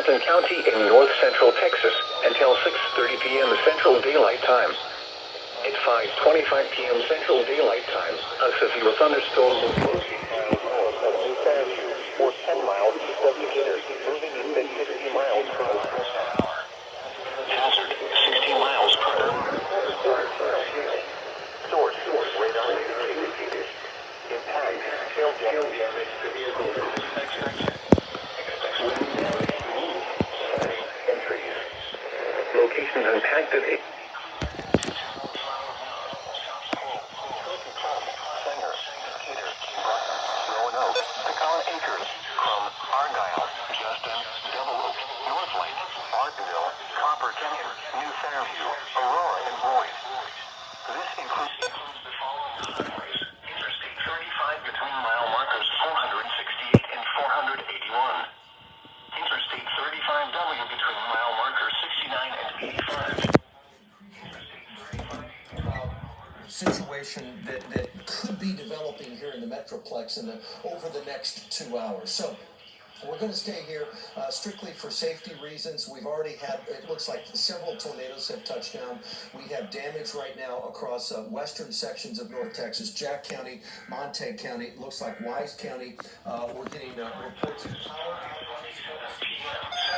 Denton County in north central Texas until 6:30 p.m. Central Daylight Time. At 5:25 p.m. Central Daylight Time, a severe thunderstorm will close 8 miles north of New Fairview or 10 miles east of Decatur, moving at 50 miles per hour. Hazard 60 miles per hour. Source radar indicated. Impact tail damage to vehicle. Entries. Locations impacted. Copper Canyon, New Fairview, Aurora, and Boyd. This includes the following highways. Interstate 35 between mile markers 468 and 481. Interstate 35W between mile markers 69 and 85. Situation that could be developing here in the Metroplex over the next 2 hours. So we're going to stay here strictly for safety reasons. We've already had, it looks like several tornadoes have touched down. We have damage right now across western sections of North Texas, Jack County, Montague County. It looks like Wise County. We're getting reports of power outages.